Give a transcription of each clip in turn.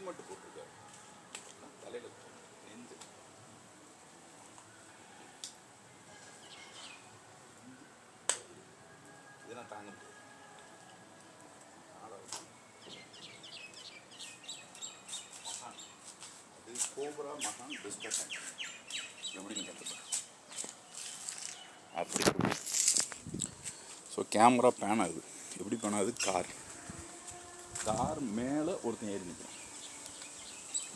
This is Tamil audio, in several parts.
ஹெல்மெட் போட்டிருக்காரு, தலையில் நெஞ்சு இதெல்லாம் தாங்க முடியாது. மகான் அது கோப்ரா மகான் பெஸ்ட் அட்டாக் எப்படின்னு கற்றுப்பேன் அப்படி. ஸோ கேமரா பேன் ஆகுது. எப்படி பேன் ஆகுது? கார் மேலே ஒருத்தன் ஏறி நிற்கிறான்,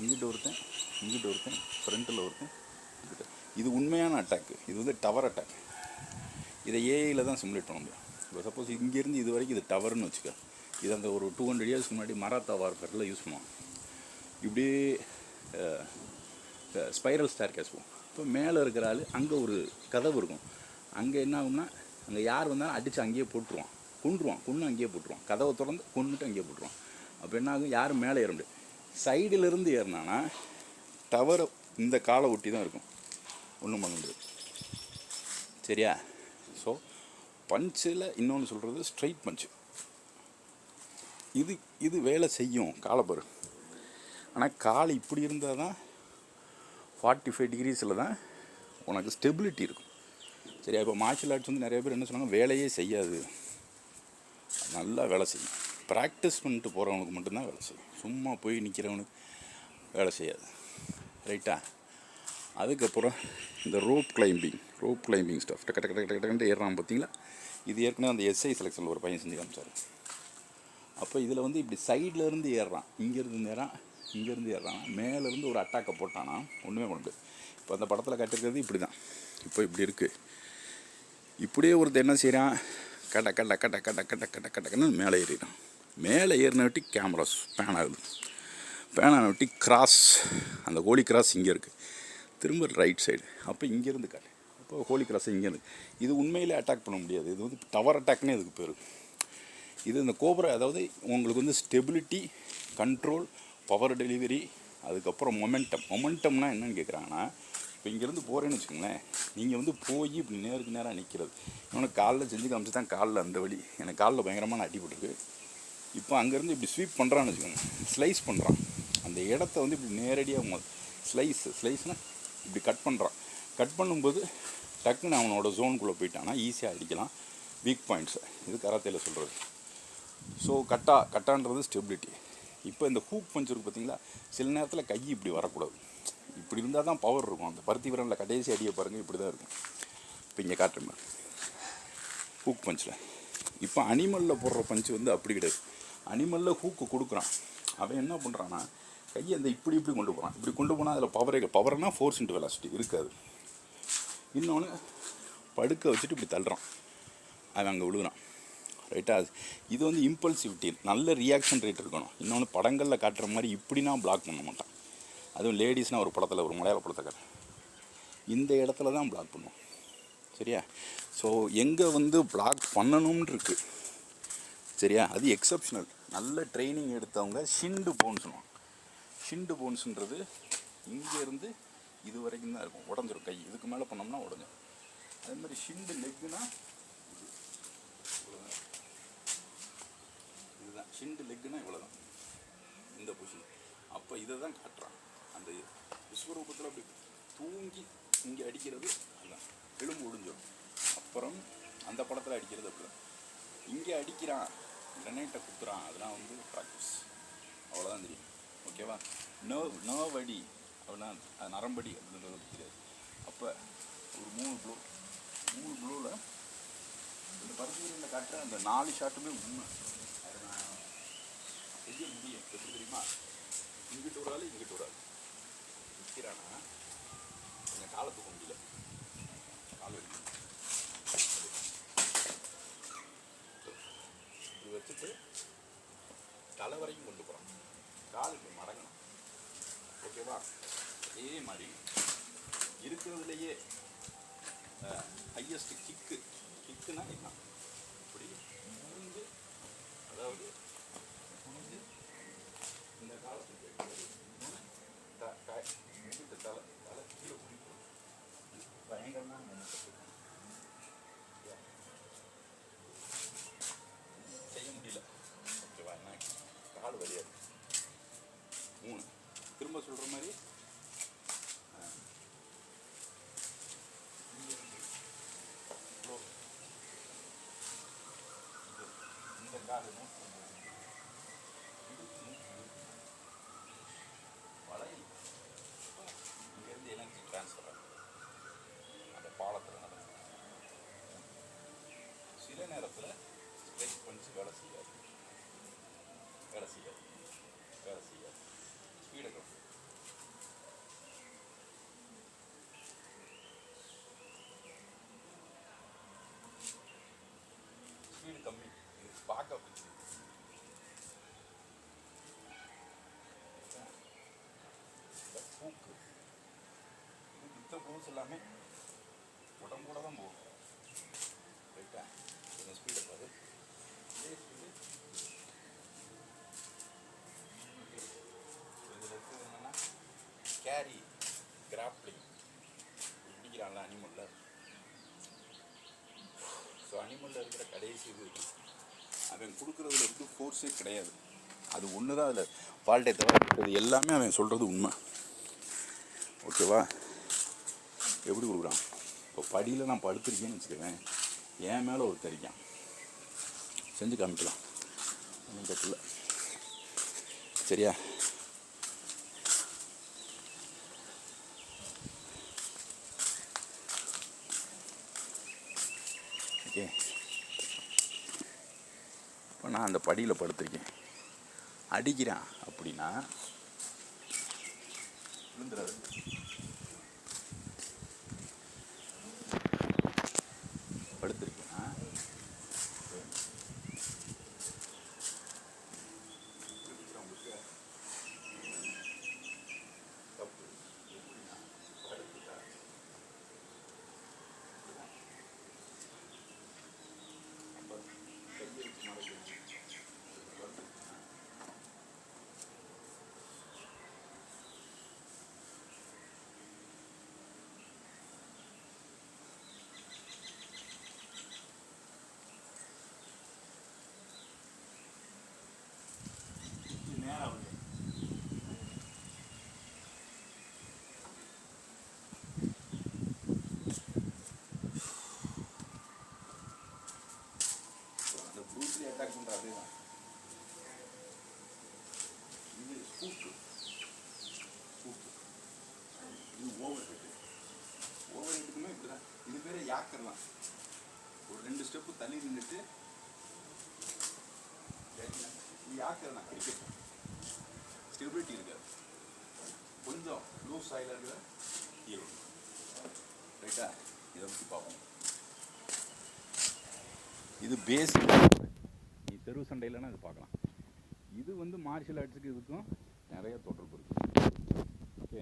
இங்கிட்ட ஒருத்தன் ஃப்ரண்ட்டில் ஒருத்தன் இங்கிட்ட. இது உண்மையான அட்டாக்கு, இது வந்து டவர் அட்டாக். இதை ஏஐயில் தான் சிமுலேட் பண்ண முடியும். இப்போ சப்போஸ் இங்கேருந்து இது வரைக்கும் இது டவர்னு வச்சுக்க, இது அந்த ஒரு 200 இயர்ஸ்க்கு முன்னாடி மராத்தா வார்ஃபேரில் யூஸ் பண்ணுவாங்க. இப்படியே ஸ்பைரல் ஸ்டார் கேஸ் போகும். இப்போ மேலே இருக்கிற ஆள் அங்கே ஒரு கதவு இருக்கும், அங்கே என்ன ஆகும்னா அங்கே யார் வந்தாலும் அடித்து அங்கேயே போட்டுருவான், கொன்று அங்கேயே போட்டுருவான், கதவை திறந்து கொண்டுட்டு அங்கேயே போட்டுருவான். அப்போ என்ன ஆகும்? யாரும் மேலே ஏற முடியாது. சைடிலிருந்து ஏறினானா டவரை இந்த காலை ஒட்டி தான் இருக்கும், ஒன்றும் பண்ண முடியாது. சரியா? ஸோ பஞ்சில் இன்னொன்று சொல்கிறது ஸ்ட்ரைட் பஞ்சு. இது வேலை செய்யும் காலப்பரு. ஆனால் கால் இப்படி இருந்தால் தான் 45 டிகிரிஸில் தான் உனக்கு ஸ்டெபிலிட்டி இருக்கும். சரியா? இப்போ மார்ஷியல் ஆர்ட்ஸ் வந்து நிறைய பேர் என்ன சொன்னாங்க, வேலையே செய்யாது. நல்லா வேலை செய்யும். ப்ராக்டிஸ் பண்ணிட்டு போகிறவனுக்கு மட்டும்தான் வேலை செய்யும், சும்மா போய் நிற்கிறவனுக்கு வேலை செய்யாது. ரைட்டா? அதுக்கப்புறம் இந்த ரோப் கிளைம்பிங் ஸ்டஃப் டக்கு ஏறான் பார்த்தீங்களா? இது ஏற்கனவே அந்த எஸ்ஐ செலெக்ஷனில் ஒரு பையன் செஞ்சு காமிச்சார். அப்போ இதில் வந்து இப்படி சைட்லேருந்து ஏறுறான், இங்கேருந்து ஏறுறான், மேலேருந்து ஒரு அட்டாக்கை போட்டானா ஒன்றுமே பண்ண முடியாது. இப்போ அந்த படத்தில் காட்டிருக்கிறது இப்படி தான். இப்போ இப்படி இருக்குது. இப்படியே ஒருத்தர் என்ன செய்கிறான், கட்டன்னு மேலே ஏறிடான். மேலே ஏறினவட்டி கேமராஸ் பேன் ஆனவட்டி கிராஸ், அந்த ஹோலி கிராஸ் இங்கே இருக்குது, திரும்ப ரைட் சைடு. அப்போ இங்கேருந்து காட்டு, அப்போ ஹோலி கிராஸை இங்கேருந்து. இது உண்மையிலே அட்டாக் பண்ண முடியாது, இது வந்து டவர் அட்டாக்னே இதுக்கு பேர். இது இந்த கோப்ரா, அதாவது உங்களுக்கு வந்து ஸ்டெபிலிட்டி, கண்ட்ரோல், பவர் டெலிவரி, அதுக்கப்புறம் மொமெண்டம்னா என்னென்னு கேட்குறாங்கன்னா, இப்போ இங்கேருந்து போகிறேன்னு வச்சுக்கோங்களேன், நீங்கள் வந்து போய் இப்படி நேராக நிற்கிறது. இன்னொன்று காலில் செஞ்சு காமிச்சு தான் காலில் அந்த வலி, எனக்கு காலில் பயங்கரமான அடிபட்டுருக்கு. இப்போ அங்கேருந்து இப்படி ஸ்வீப் பண்ணுறான்னு வச்சுக்கோங்க, ஸ்லைஸ் பண்ணுறான், அந்த இடத்த வந்து இப்படி நேரடியாக ஸ்லைஸ்னால் இப்படி கட் பண்ணும்போது டக்குன்னு அவனோட ஜோனுக்குள்ளே போயிட்டான்னா ஈஸியாக அடிக்கலாம் வீக் பாயிண்ட்ஸை. இது கராத்தேல சொல்கிறது. ஸோ கட்டான்றது ஸ்டெபிலிட்டி. இப்போ இந்த ஹூக் பஞ்ச் இருக்குது பார்த்தீங்களா, சில நேரத்தில் கை இப்படி வரக்கூடாது, இப்படி இருந்தால் தான் பவர் இருக்கும். அந்த பருத்தி விரலில் கடைசி அடியை பாருங்கள், இப்படி தான் இருக்கும். இப்போ இங்கே காட்டுறேன் ஹூக் பஞ்சில். இப்போ அனிமலில் போடுற பஞ்சு வந்து அப்படி கிடையாது. அனிமலில் ஹூக்கு கொடுக்குறான், அவன் என்ன பண்ணுறான்னா கையை அந்த இப்படி கொண்டு போகிறான். இப்படி கொண்டு போனால் அதில் பவர்னால் ஃபோர்ஸ் இன்டு வெலாசிட்டி இருக்காது. இன்னொன்று படுக்க வச்சுட்டு இப்படி தள்ளுறான், அவன் அங்கே விழுகிறான். ரைட்டா? இது வந்து இம்பல்சிவிட்டி, நல்ல ரியாக்ஷன் ரேட் இருக்கணும். இன்னொன்று படங்களில் காட்டுற மாதிரி இப்படின்னா பிளாக் பண்ண மாட்டான். அதுவும் லேடிஸ்னால் ஒரு படத்தில், ஒரு மலையாள படத்தை இந்த இடத்துல தான் பிளாக் பண்ணுவோம். சரியா? ஸோ எங்கே வந்து பிளாக் பண்ணணும்னு இருக்குது. சரியா? அது எக்ஸப்ஷனல். நல்ல ட்ரைனிங் எடுத்தவங்க ஷிண்டு போன்ஸுன்றது இங்கேருந்து இது வரைக்கும் தான் இருக்கும், உடஞ்சிரும் கை. இதுக்கு மேலே பண்ணோம்னா உடஞ்சிடும். அதே மாதிரி ஷிண்டு லெக்குனா இதுதான் ஷிண்டு லெக்குனா இவ்வளோதான், இந்த பொசிஷன். அப்போ இதை தான் காட்டுறான். அந்த விஸ்வரூபத்தில் அப்படி தூங்கி இங்கே அடிக்கிறது அதுதான், எலும்பு ஒடிஞ்சிடும். அப்புறம் அந்த படத்தில் அடிக்கிறது அப்படி தான். இங்கே அடிக்கிறான், கிரனைட்டை குத்துறான், அதெல்லாம் வந்து ப்ராக்டிஸ், அவ்வளோதான் தெரியும். ஓகேவா? நர்வ் அடி அப்படின்னா அது நரம்படி அப்படின்றது தெரியாது. அப்போ ஒரு 3 ப்ளோவில் இந்த பருத்தியில் காட்டுற அந்த 4 ஷாட்டுமே உண்மை. அதை நான் செய்ய முடியும். எப்படி தெரியுமா? இங்கிட்டு ஒரு ஆள் நிற்கிறானா, எங்கள் காலை தூக்க முடியல, கால் வரைக்கும் இது வச்சுட்டு தலை வரைக்கும் கொண்டு போகிறான், காலுக்கு மடங்கணும். ஓகேவா? அதே மாதிரி இருக்கிறதுலையே ஹையஸ்ட் கிக்குன்னா என்ன, இப்படி முடிஞ்சு, அதாவது முடிஞ்சு இந்த காலத்துக்கு தலை கீழே குடிக்கணும். பயங்கரமான செய்ய முடியல. ஓகேவா? என்ன கால் வலியாது. 3 காலு 120, வளையல் இங்கேருந்து எனர்ஜி டிரான்ஸ்ஃபர் ஆகும் அந்த பாலத்தில் நடக்கும். சில நேரத்தில் ஸ்ட்ரெச் பண்ணி வேலை செய்யாது, ஸ்பீடை கம்மி. ஸ்பீடு கம்மி, இது பார்க்க பிடிச்சி. பூக்கு இது மித்த புதுசு எல்லாமே உடம்போட தான் போகும். ரைட்டா? கொஞ்சம் ஸ்பீடை பாரு. இதே ஸ்பீடு இதில் இருக்கிறது என்னென்னா கேரி கிராப்ளிங் பிடிக்கிறான்ல அனிமலில். ஸோ அனிமலில் இருக்கிற கடைசி இது அவன் கொடுக்குறதுல இருந்து ஃபோர்ஸே கிடையாது. அது ஒன்று தான் அதில் ஃபால்ட்டே தவிர இது எல்லாமே அவன் சொல்கிறது உண்மை. ஓகேவா? எப்படி கொடுக்குறான்? இப்போ படியில் நான் படுத்திருக்கேன்னு வச்சுக்கவேன், என் மேலே ஒரு தெரிக்கான் செஞ்சு காமிக்கலாம், ஒன்றும் தப்பில்ல. சரியா? ஓகே. இப்போ நான் அந்த படியில் படுத்திருக்கேன், அடிக்கிறான் அப்படின்னா விழுந்துடாது. படுத்திருக்கேன்னா தப்பு. எப்படின்னா படுத்துட்டா நம்ம கையை வச்சு மறைக்கணும். அந்த ப்ரூஸ்லி அட்டாக் பண்ணுற அதே தான். இது ஸ்கூப்பு, இது ஓவர் ஹெட்டு. ஓவர் ஹெட்டுக்குமே இப்படி தான். இது பேர் யாக்கர் தான். ஒரு 2 ஸ்டெப்பு தள்ளி நின்றுட்டு இது யாக்கர் தான். கிரிக்கெட் ஸ்டெபிலிட்டி இருக்காது, கொஞ்சம் லூஸ் ஆயில் இருக்கிற ஹீரோ. ரைட்டா? இதை பற்றி பார்ப்போம். இது பேசிக். நீ தெரு சண்டையிலன்னா இது பார்க்கலாம். இது வந்து மார்ஷியல் ஆர்ட்ஸுக்கு இதுக்கும் நிறைய தொடர்பு இருக்குது. ஓகே.